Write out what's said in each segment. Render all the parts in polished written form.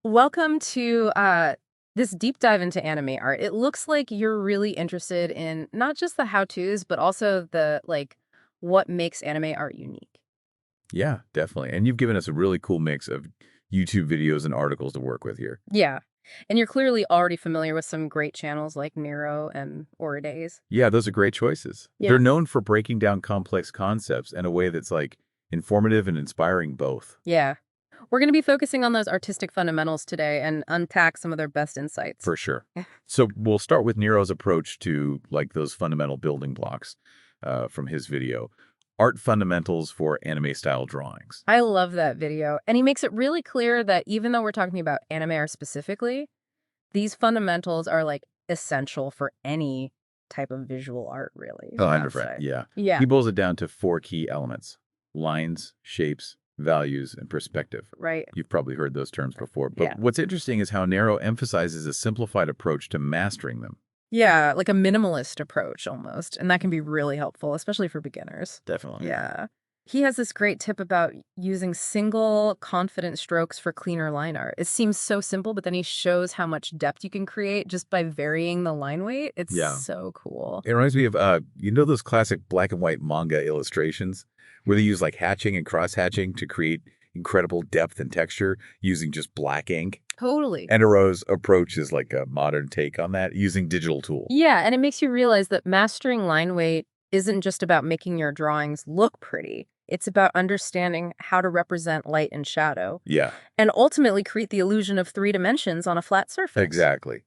Welcome to this deep dive into anime art. It looks like you're really interested in not just the how-tos, but also the what makes anime art unique. Yeah, definitely. And you've given us a really cool mix of YouTube videos and articles to work with here. Yeah. And you're clearly already familiar with some great channels like Nero and Oridays. Yeah, those are great choices. Yeah. They're known for breaking down complex concepts in a way that's informative and inspiring both. Yeah. We're going to be focusing on those artistic fundamentals today and unpack some of their best insights. For sure. Yeah. So we'll start with Nero's approach to those fundamental building blocks from his video. Art fundamentals for anime style drawings. I love that video. And he makes it really clear that even though we're talking about anime art specifically, these fundamentals are essential for any type of visual art, really, Oh, I would 100%. say. Yeah. Yeah, He boils it down to four key elements: lines, shapes, values, and perspective. right. You've probably heard those terms before. Yeah. But what's interesting is how Nero emphasizes a simplified approach to mastering them. Yeah, like a minimalist approach almost. And that can be really helpful, especially for beginners. Definitely. Yeah. He has this great tip about using single confident strokes for cleaner line art. It seems so simple, but then he shows how much depth you can create just by varying the line weight. It's Yeah. so cool. It reminds me of, those classic black and white manga illustrations where they use hatching and cross hatching to create incredible depth and texture using just black ink. Totally. Nero's approach is like a modern take on that using digital tools. Yeah, and it makes you realize that mastering line weight isn't just about making your drawings look pretty. It's about understanding how to represent light and shadow Yeah, and ultimately create the illusion of three dimensions on a flat surface. exactly.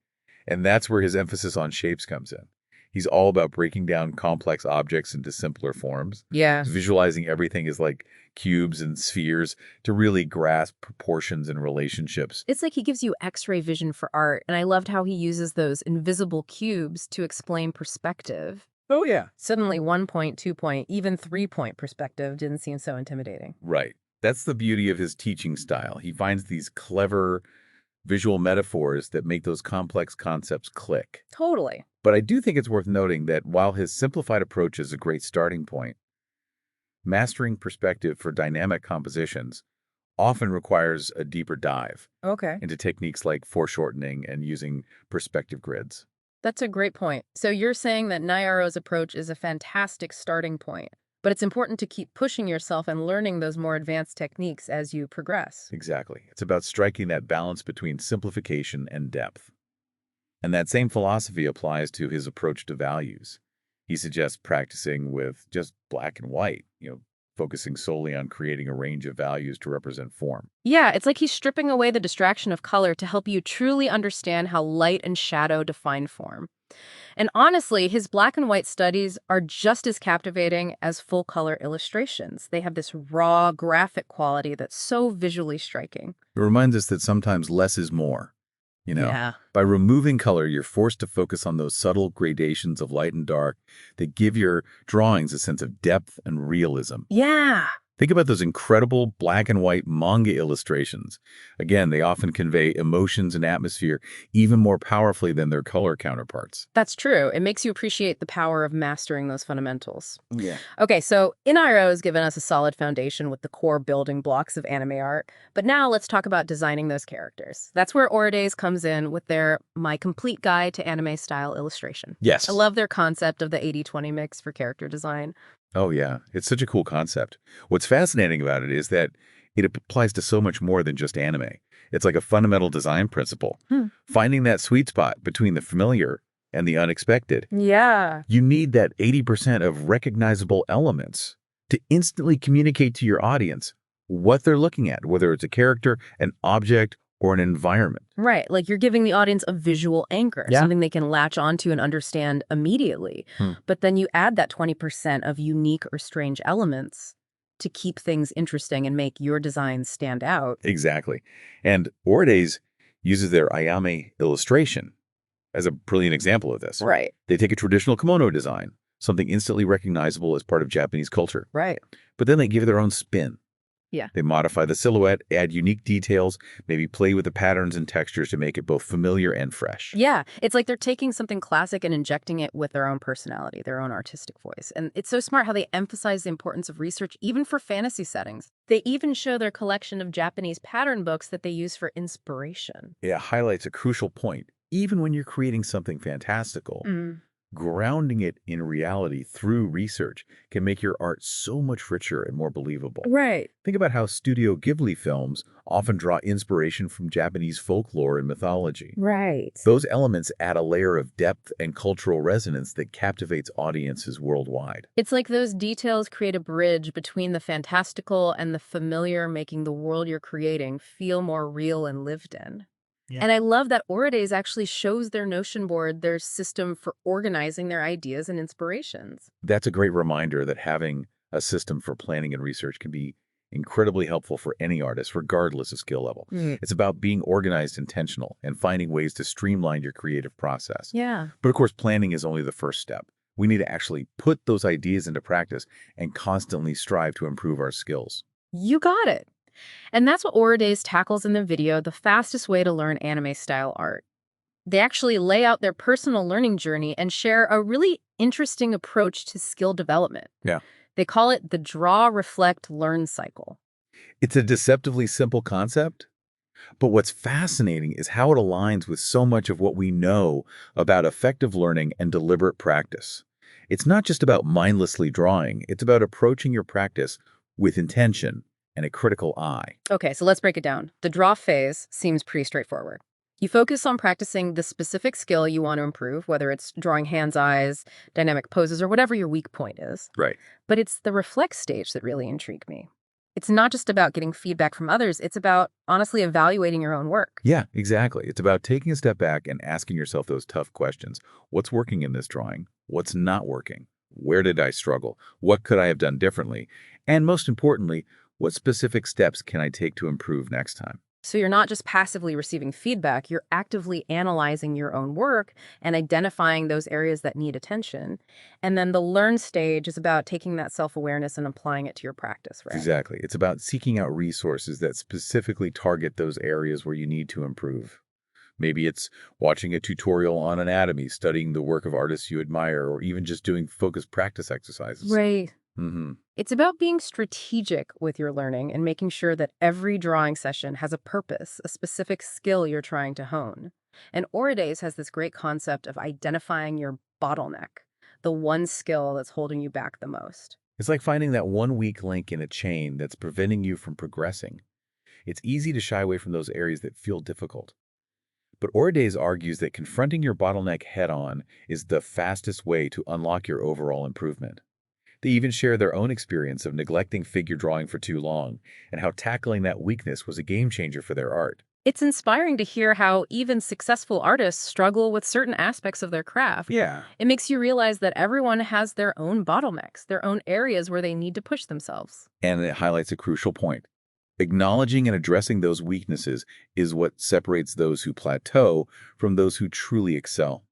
And that's where his emphasis on shapes comes in. He's all about breaking down complex objects into simpler forms, Yeah. visualizing everything as cubes and spheres to really grasp proportions and relationships. It's like he gives you X-ray vision for art, and I loved how he uses those invisible cubes to explain perspective. Oh, yeah. Suddenly 1 point, 2 point, even 3 point perspective didn't seem so intimidating. Right. That's the beauty of his teaching style. He finds these clever visual metaphors that make those complex concepts click. Totally. But I do think it's worth noting that while his simplified approach is a great starting point, mastering perspective for dynamic compositions often requires a deeper dive Okay. into techniques like foreshortening and using perspective grids. That's a great point. So you're saying that Nairo's approach is a fantastic starting point, but it's important to keep pushing yourself and learning those more advanced techniques as you progress. Exactly. It's about striking that balance between simplification and depth. And that same philosophy applies to his approach to values. He suggests practicing with just black and white, focusing solely on creating a range of values to represent form. Yeah, it's like he's stripping away the distraction of color to help you truly understand how light and shadow define form. And honestly, his black and white studies are just as captivating as full color illustrations. They have this raw, graphic quality that's so visually striking. It reminds us that sometimes less is more. Yeah. By removing color, you're forced to focus on those subtle gradations of light and dark that give your drawings a sense of depth and realism. Yeah. Think about those incredible black and white manga illustrations. Again, they often convey emotions and atmosphere even more powerfully than their color counterparts. That's true. It makes you appreciate the power of mastering those fundamentals. Yeah. Okay, so Inairo has given us a solid foundation with the core building blocks of anime art, but now let's talk about designing those characters. That's where Oridays comes in with their My Complete Guide to Anime Style Illustration. Yes. I love their concept of the 80-20 mix for character design. Oh, yeah. It's such a cool concept. What's fascinating about it is that it applies to so much more than just anime. It's like a fundamental design principle. Finding that sweet spot between the familiar and the unexpected. Yeah. You need that 80% of recognizable elements to instantly communicate to your audience what they're looking at, whether it's a character, an object, or an environment. Right, like you're giving the audience a visual anchor, Yeah. something they can latch onto and understand immediately. But then you add that 20% of unique or strange elements to keep things interesting and make your designs stand out. Exactly. And Oridays uses their Ayame illustration as a brilliant example of this. Right, They take a traditional kimono design, something instantly recognizable as part of Japanese culture, right. but then they give it their own spin. Yeah. They modify the silhouette, add unique details, maybe play with the patterns and textures to make it both familiar and fresh. Yeah, it's like they're taking something classic and injecting it with their own personality, their own artistic voice. And it's so smart how they emphasize the importance of research even for fantasy settings. They even show their collection of Japanese pattern books that they use for inspiration. It highlights a crucial point. Even when you're creating something fantastical, grounding it in reality through research can make your art so much richer and more believable. Right. Think about how Studio Ghibli films often draw inspiration from Japanese folklore and mythology. Right. Those elements add a layer of depth and cultural resonance that captivates audiences worldwide. It's like those details create a bridge between the fantastical and the familiar, making the world you're creating feel more real and lived in. Yeah. And I love that Orides actually shows their Notion board, their system for organizing their ideas and inspirations. That's a great reminder that having a system for planning and research can be incredibly helpful for any artist, regardless of skill level. It's about being organized, intentional, and finding ways to streamline your creative process. Yeah. But of course, planning is only the first step. We need to actually put those ideas into practice and constantly strive to improve our skills. You got it. And that's what Orides tackles in the video, the fastest way to learn anime-style art. They actually lay out their personal learning journey and share a really interesting approach to skill development. Yeah. They call it the draw, reflect, learn cycle. It's a deceptively simple concept, but what's fascinating is how it aligns with so much of what we know about effective learning and deliberate practice. It's not just about mindlessly drawing, it's about approaching your practice with intention and a critical eye. Okay, so let's break it down. The draw phase seems pretty straightforward. You focus on practicing the specific skill you want to improve, whether it's drawing hands, eyes, dynamic poses, or whatever your weak point is. Right. But it's the reflect stage that really intrigued me. It's not just about getting feedback from others, it's about honestly evaluating your own work. Yeah, exactly. It's about taking a step back and asking yourself those tough questions. What's working in this drawing? What's not working? Where did I struggle? What could I have done differently? And most importantly, what specific steps can I take to improve next time? So you're not just passively receiving feedback, you're actively analyzing your own work and identifying those areas that need attention. And then the learn stage is about taking that self-awareness and applying it to your practice, right? Exactly. It's about seeking out resources that specifically target those areas where you need to improve. Maybe it's watching a tutorial on anatomy, studying the work of artists you admire, or even just doing focused practice exercises. Right. Mm-hmm. It's about being strategic with your learning and making sure that every drawing session has a purpose, a specific skill you're trying to hone. And Orides has this great concept of identifying your bottleneck, the one skill that's holding you back the most. It's like finding that one weak link in a chain that's preventing you from progressing. It's easy to shy away from those areas that feel difficult. But Orides argues that confronting your bottleneck head-on is the fastest way to unlock your overall improvement. They even share their own experience of neglecting figure drawing for too long and how tackling that weakness was a game changer for their art. It's inspiring to hear how even successful artists struggle with certain aspects of their craft. Yeah. It makes you realize that everyone has their own bottlenecks, their own areas where they need to push themselves. And it highlights a crucial point. Acknowledging and addressing those weaknesses is what separates those who plateau from those who truly excel.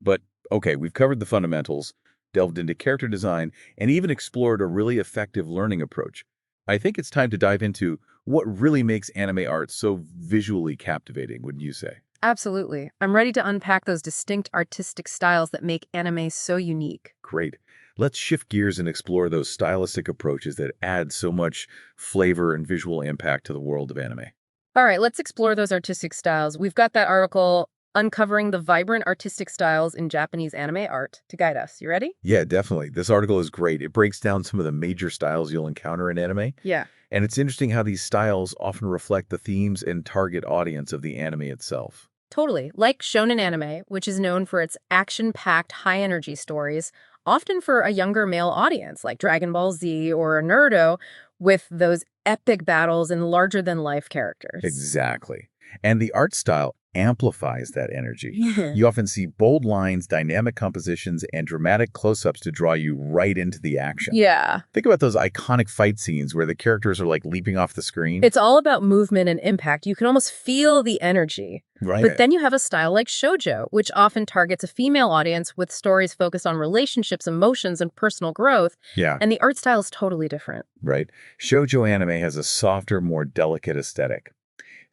But, okay, we've covered the fundamentals, delved into character design, and even explored a really effective learning approach. I think it's time to dive into what really makes anime art so visually captivating, wouldn't you say? Absolutely. I'm ready to unpack those distinct artistic styles that make anime so unique. Great. Let's shift gears and explore those stylistic approaches that add so much flavor and visual impact to the world of anime. All right, let's explore those artistic styles. We've got that article, Uncovering the Vibrant Artistic Styles in Japanese Anime Art, to guide us. You ready? Yeah, definitely. This article is great. It breaks down some of the major styles you'll encounter in anime. Yeah. And it's interesting how these styles often reflect the themes and target audience of the anime itself. Totally. Like Shonen anime, which is known for its action-packed, high-energy stories, often for a younger male audience, like Dragon Ball Z or Naruto, with those epic battles and larger-than-life characters. Exactly. And the art style amplifies that energy. Yeah. You often see bold lines, dynamic compositions, and dramatic close-ups to draw you right into the action. Yeah. Think about those iconic fight scenes where the characters are like leaping off the screen. It's all about movement and impact. You can almost feel the energy. Right. But then you have a style like Shojo, which often targets a female audience with stories focused on relationships, emotions, and personal growth, Yeah, and the art style is totally different. right. Shoujo anime has a softer, more delicate aesthetic.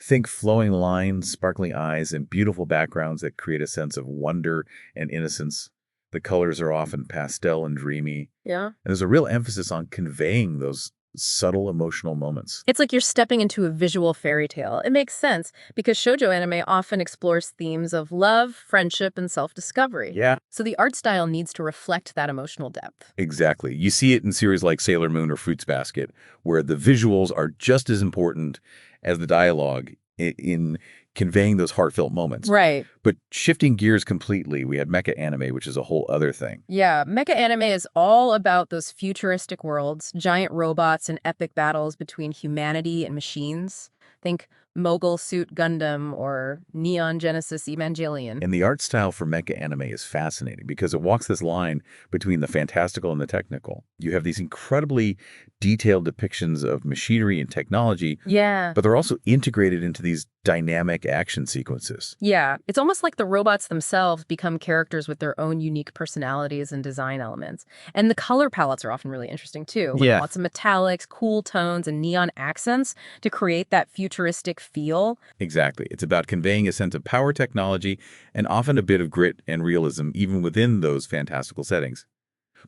Think flowing lines, sparkling eyes, and beautiful backgrounds that create a sense of wonder and innocence. The colors are often pastel and dreamy, Yeah. and there's a real emphasis on conveying those subtle emotional moments. It's like you're stepping into a visual fairy tale. It makes sense because shoujo anime often explores themes of love, friendship, and self-discovery. Yeah. So the art style needs to reflect that emotional depth. Exactly. You see it in series like Sailor Moon or Fruits Basket, where the visuals are just as important as the dialogue in conveying those heartfelt moments. Right. But shifting gears completely, we had mecha anime, which is a whole other thing. Yeah, mecha anime is all about those futuristic worlds, giant robots, and epic battles between humanity and machines. Think Mogul Suit Gundam or Neon Genesis Evangelion. And the art style for mecha anime is fascinating because it walks this line between the fantastical and the technical. You have these incredibly detailed depictions of machinery and technology, Yeah. but they're also integrated into these dynamic action sequences. Yeah, it's almost like the robots themselves become characters with their own unique personalities and design elements. And the color palettes are often really interesting too, with Yeah. lots of metallics, cool tones, and neon accents to create that futuristic feel. Exactly. It's about conveying a sense of power technology and often a bit of grit and realism even within those fantastical settings.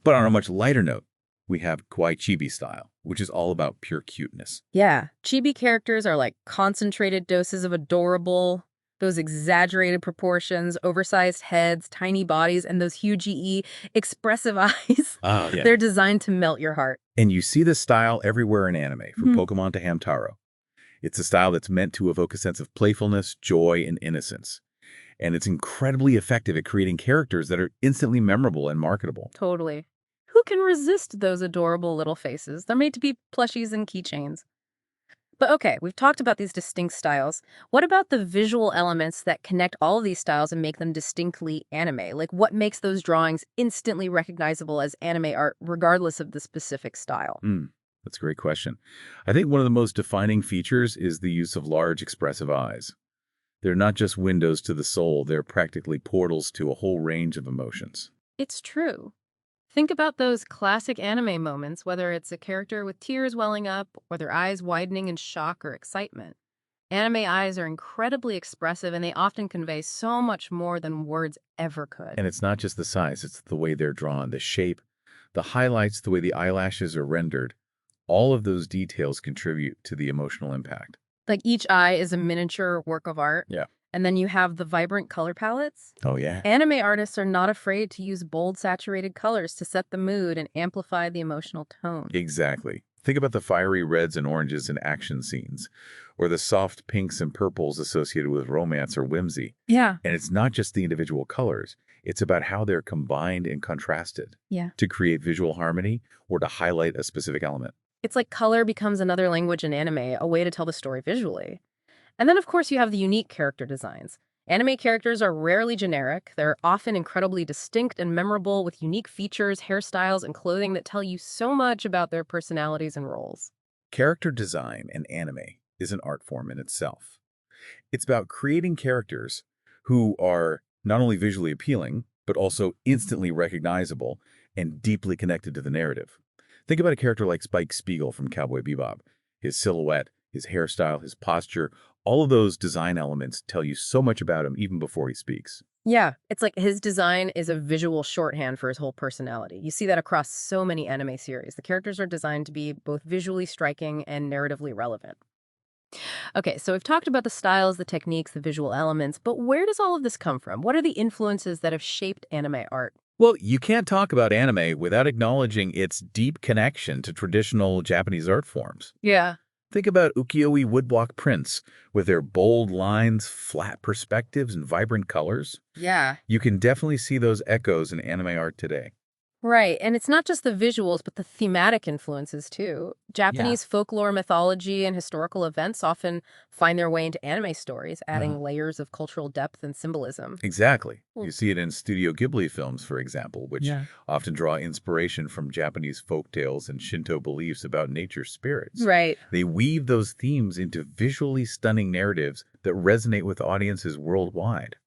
But on a much lighter note, we have Kawaii Chibi style, which is all about pure cuteness. Yeah, chibi characters are like concentrated doses of adorable, those exaggerated proportions, oversized heads, tiny bodies, and those huge expressive eyes. Oh, yeah. They're designed to melt your heart. And you see this style everywhere in anime, from Mhm. Pokemon to Hamtaro. It's a style that's meant to evoke a sense of playfulness, joy, and innocence. And it's incredibly effective at creating characters that are instantly memorable and marketable. Totally. Who can resist those adorable little faces? They're made to be plushies and keychains. But okay, we've talked about these distinct styles. What about the visual elements that connect all of these styles and make them distinctly anime? Like what makes those drawings instantly recognizable as anime art, regardless of the specific style? That's a great question. I think one of the most defining features is the use of large, expressive eyes. They're not just windows to the soul, they're practically portals to a whole range of emotions. It's true. Think about those classic anime moments, whether it's a character with tears welling up or their eyes widening in shock or excitement. Anime eyes are incredibly expressive and they often convey so much more than words ever could. And it's not just the size, it's the way they're drawn, the shape, the highlights, the way the eyelashes are rendered. All of those details contribute to the emotional impact. Like each eye is a miniature work of art. Yeah. And then you have the vibrant color palettes. Oh, yeah. Anime artists are not afraid to use bold, saturated colors to set the mood and amplify the emotional tone. Exactly. Think about the fiery reds and oranges in action scenes, or the soft pinks and purples associated with romance or whimsy. Yeah. And it's not just the individual colors, it's about how they're combined and contrasted Yeah. to create visual harmony or to highlight a specific element. It's like color becomes another language in anime, a way to tell the story visually. And then, of course, you have the unique character designs. Anime characters are rarely generic. They're often incredibly distinct and memorable with unique features, hairstyles, and clothing that tell you so much about their personalities and roles. Character design in anime is an art form in itself. It's about creating characters who are not only visually appealing, but also instantly recognizable and deeply connected to the narrative. Think about a character like Spike Spiegel from Cowboy Bebop. His silhouette, his hairstyle, his posture, all of those design elements tell you so much about him even before he speaks. Yeah, it's like his design is a visual shorthand for his whole personality. You see that across so many anime series. The characters are designed to be both visually striking and narratively relevant. Okay, so we've talked about the styles, the techniques, the visual elements, but where does all of this come from? What are the influences that have shaped anime art? Well, you can't talk about anime without acknowledging its deep connection to traditional Japanese art forms. Yeah. Think about ukiyo-e woodblock prints with their bold lines, flat perspectives, and vibrant colors. Yeah. You can definitely see those echoes in anime art today. Right, and it's not just the visuals, but the thematic influences too. Yeah. Japanese folklore, mythology, and historical events often find their way into anime stories, Uh-huh. adding layers of cultural depth and symbolism. Exactly. Mm. You see it in Studio Ghibli films, for example, which Yeah. often draw inspiration from Japanese folktales and Shinto beliefs about nature spirits. Right. They weave those themes into visually stunning narratives that resonate with audiences worldwide.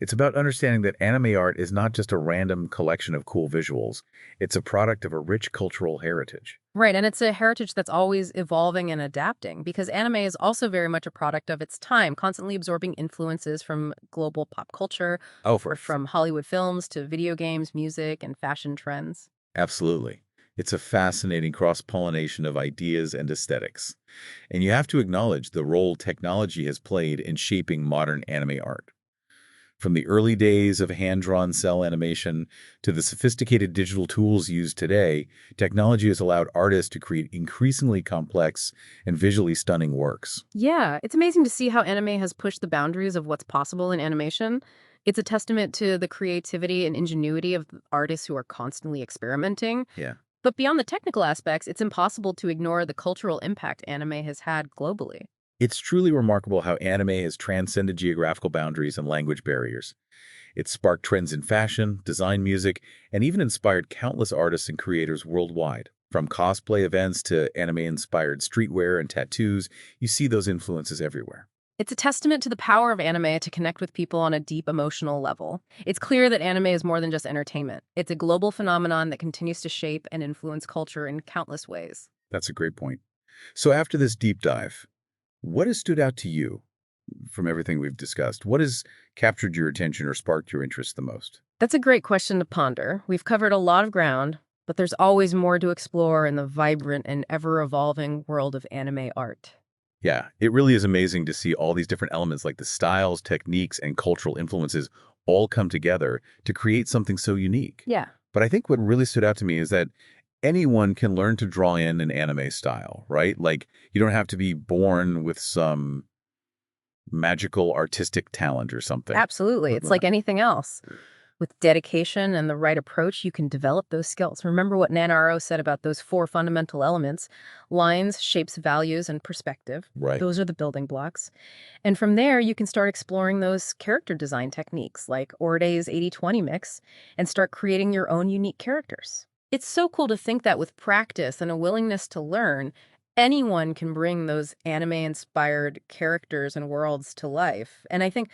It's about understanding that anime art is not just a random collection of cool visuals. It's a product of a rich cultural heritage. Right, and it's a heritage that's always evolving and adapting because anime is also very much a product of its time, constantly absorbing influences from global pop culture, Oh, or for from Hollywood films to video games, music, and fashion trends. absolutely. It's a fascinating cross-pollination of ideas and aesthetics. And you have to acknowledge the role technology has played in shaping modern anime art. From the early days of hand-drawn cell animation to the sophisticated digital tools used today, technology has allowed artists to create increasingly complex and visually stunning works. Yeah, it's amazing to see how anime has pushed the boundaries of what's possible in animation. It's a testament to the creativity and ingenuity of the artists who are constantly experimenting. Yeah. But beyond the technical aspects, it's impossible to ignore the cultural impact anime has had globally. It's truly remarkable how anime has transcended geographical boundaries and language barriers. It's sparked trends in fashion, design, music, and even inspired countless artists and creators worldwide. From cosplay events to anime-inspired streetwear and tattoos, you see those influences everywhere. It's a testament to the power of anime to connect with people on a deep emotional level. It's clear that anime is more than just entertainment. It's a global phenomenon that continues to shape and influence culture in countless ways. That's a great point. So after this deep dive, what has stood out to you from everything we've discussed? What has captured your attention or sparked your interest the most? That's a great question to ponder. We've covered a lot of ground, but there's always more to explore in the vibrant and ever-evolving world of anime art. Yeah, it really is amazing to see all these different elements like the styles, techniques, and cultural influences all come together to create something so unique. Yeah. But I think what really stood out to me is that anyone can learn to draw in an anime style, right? Like you don't have to be born with some magical artistic talent or something. Absolutely. It's like anything else. With dedication and the right approach, you can develop those skills. Remember what Nanaro said about those four fundamental elements: lines, shapes, values, and perspective. Right. Those are the building blocks. And from there, you can start exploring those character design techniques like Orday's 80-20 mix and start creating your own unique characters. It's so cool to think that with practice and a willingness to learn, anyone can bring those anime-inspired characters and worlds to life. And I think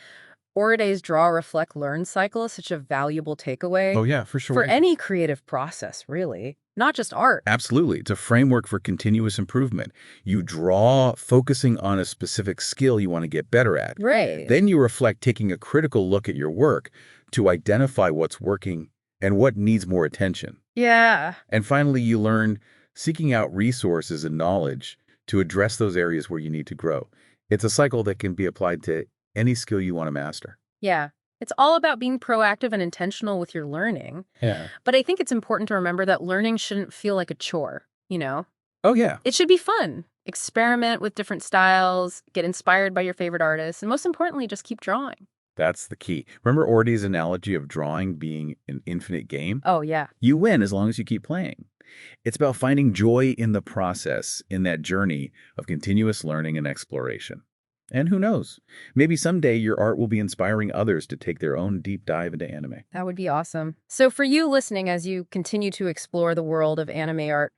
Oriday's draw, reflect, learn cycle is such a valuable takeaway Oh, yeah, for for sure. any creative process, really, not just art. Absolutely. It's a framework for continuous improvement. You draw focusing on a specific skill you want to get better at. Right. Then you reflect, taking a critical look at your work to identify what's working and what needs more attention. Yeah. And finally, you learn, seeking out resources and knowledge to address those areas where you need to grow. It's a cycle that can be applied to any skill you want to master. Yeah. It's all about being proactive and intentional with your learning. Yeah. But I think it's important to remember that learning shouldn't feel like a chore, you know? Oh, yeah. It should be fun. Experiment with different styles, get inspired by your favorite artists, and most importantly, just keep drawing. That's the key. Remember Ordy's analogy of drawing being an infinite game? Oh, yeah. You win as long as you keep playing. It's about finding joy in the process, in that journey of continuous learning and exploration. And who knows, maybe someday your art will be inspiring others to take their own deep dive into anime. That would be awesome. So for you listening, as you continue to explore the world of anime art,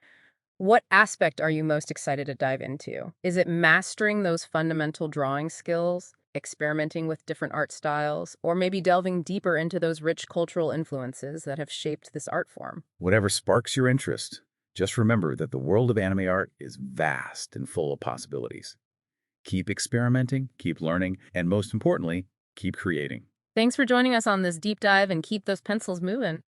what aspect are you most excited to dive into? Is it mastering those fundamental drawing skills, experimenting with different art styles, or maybe delving deeper into those rich cultural influences that have shaped this art form? Whatever sparks your interest, just remember that the world of anime art is vast and full of possibilities. Keep experimenting, keep learning, and most importantly, keep creating. Thanks for joining us on this deep dive, and keep those pencils moving.